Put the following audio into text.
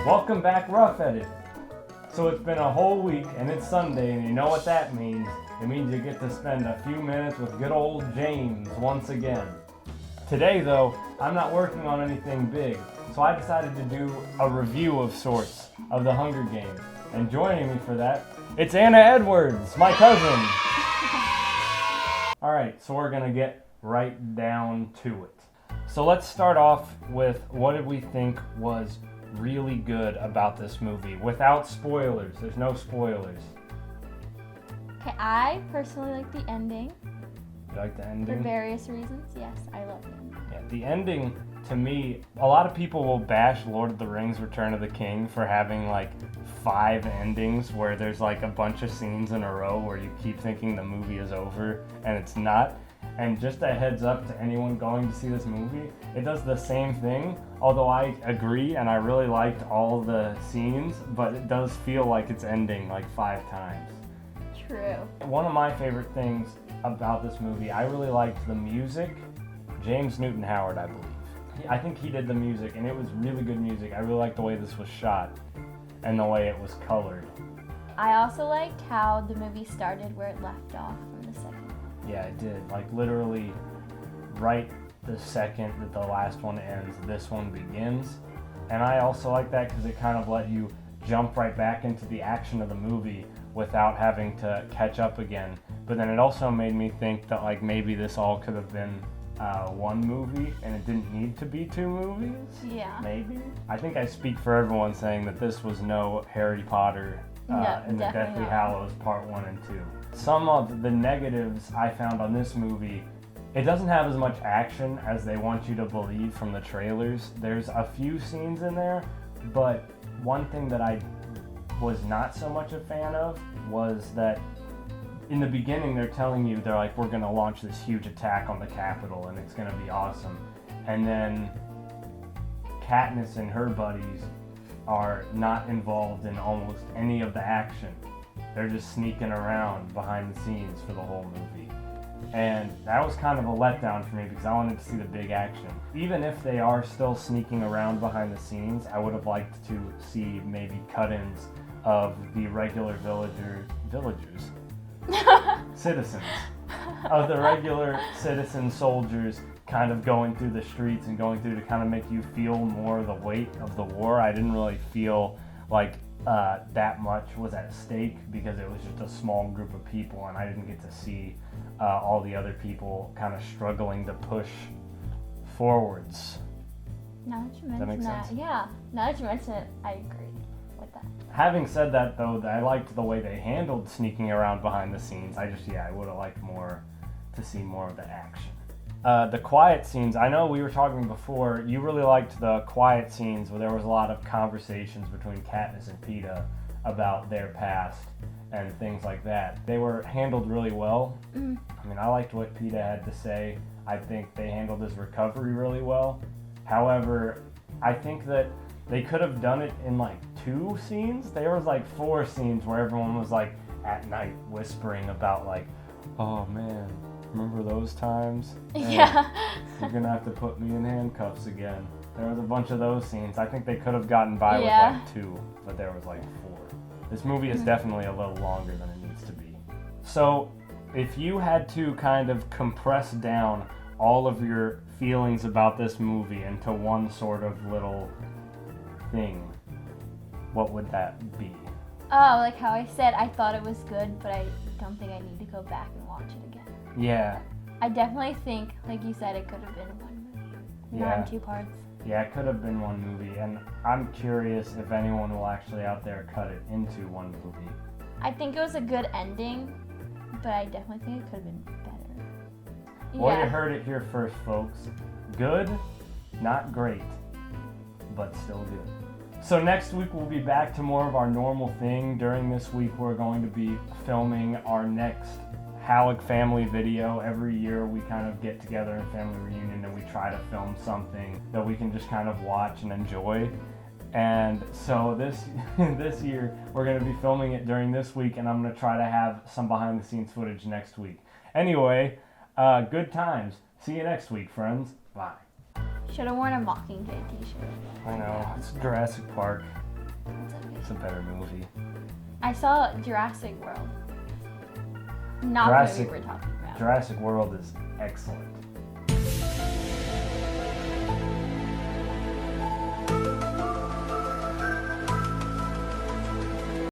Welcome back, Rough Edit. So it's been a whole week and it's Sunday, and you know what that means. It means you get to spend a few minutes with good old James once again. Today though, I'm not working on anything big, so I decided to do a review of sorts of the Hunger Games. And joining me for that, it's Anna Edwards, my cousin. Alright, so we're gonna get right down to it. So let's start off with what did we think was really good about this movie without spoilers. There's no spoilers. Okay, I personally like the ending. You like the For ending? various reasons, yes, I love the ending. Yeah, the ending, to me, a lot of people will bash Lord of the Rings Return of the King for having like 5 endings where there's like a bunch of scenes in a row where you keep thinking the movie is over and it's not. And just a heads up to anyone going to see this movie, it does the same thing, although I agree and I really liked all the scenes, but it does feel like it's ending like 5 times. True. One of my favorite things about this movie, I really liked the music. James Newton Howard, I believe. I think he did the music, and it was really good music. I really liked the way this was shot and the way it was colored. I also liked how the movie started where it left off from the second one. Yeah, it did. Like literally right the second that the last one ends, this one begins. And I also like that because it kind of let you jump right back into the action of the movie without having to catch up again. But then it also made me think that like maybe this all could have been one movie and it didn't need to be 2 movies. Yeah. Maybe. I think I speak for everyone saying that this was no Harry Potter and the Deathly Hallows Part 1 and 2. Some of the negatives I found on this movie, it doesn't have as much action as they want you to believe from the trailers. There's a few scenes in there, but one thing that I was not so much a fan of was that in the beginning they're telling you, they're like, we're gonna launch this huge attack on the Capitol and it's gonna be awesome. And then Katniss and her buddies are not involved in almost any of the action. They're just sneaking around behind the scenes for the whole movie. And that was kind of a letdown for me because I wanted to see the big action. Even if they are still sneaking around behind the scenes, I would have liked to see maybe cut-ins of the regular citizens, of the regular citizen soldiers kind of going through the streets and going through to kind of make you feel more the weight of the war. I didn't really feel like that much was at stake because it was just a small group of people and I didn't get to see all the other people kind of struggling to push forwards. Now that you Does that mention make that, sense? yeah. Now that you mention it, I agree with that. Having said that though, I liked the way they handled sneaking around behind the scenes. I would have liked to see more of the action. The quiet scenes, I know we were talking before, you really liked the quiet scenes where there was a lot of conversations between Katniss and Peeta about their past and things like that. They were handled really well. I mean, I liked what Peeta had to say. I think they handled his recovery really well. However, I think that they could have done it in like 2 scenes. There was like 4 scenes where everyone was like at night whispering about like, oh man, remember those times? Yeah. You're gonna have to put me in handcuffs again. There was a bunch of those scenes. I think they could have gotten by with like 2, but there was like 4. This movie is definitely a little longer than it needs to be. So, if you had to kind of compress down all of your feelings about this movie into one sort of little thing, what would that be? Oh, like how I said, I thought it was good, but I don't think I need to go back and watch it again. Yeah. I definitely think, like you said, it could have been 1 movie, not in 2 parts. Yeah, it could have been 1 movie, and I'm curious if anyone will actually out there cut it into 1 movie. I think it was a good ending, but I definitely think it could have been better. Well, you heard it here first, folks. Good, not great, but still good. So next week we'll be back to more of our normal thing. During this week we're going to be filming our next Hallock family video. Every year we kind of get together in family reunion and we try to film something that we can just kind of watch and enjoy. And so this year we're going to be filming it during this week, and I'm going to try to have some behind the scenes footage next week. Anyway, good times. See you next week, friends. Bye. Should have worn a Mockingjay t-shirt. I know, it's Jurassic Park. It's a better movie. I saw Jurassic World. Not the movie we're talking about. Jurassic World is excellent.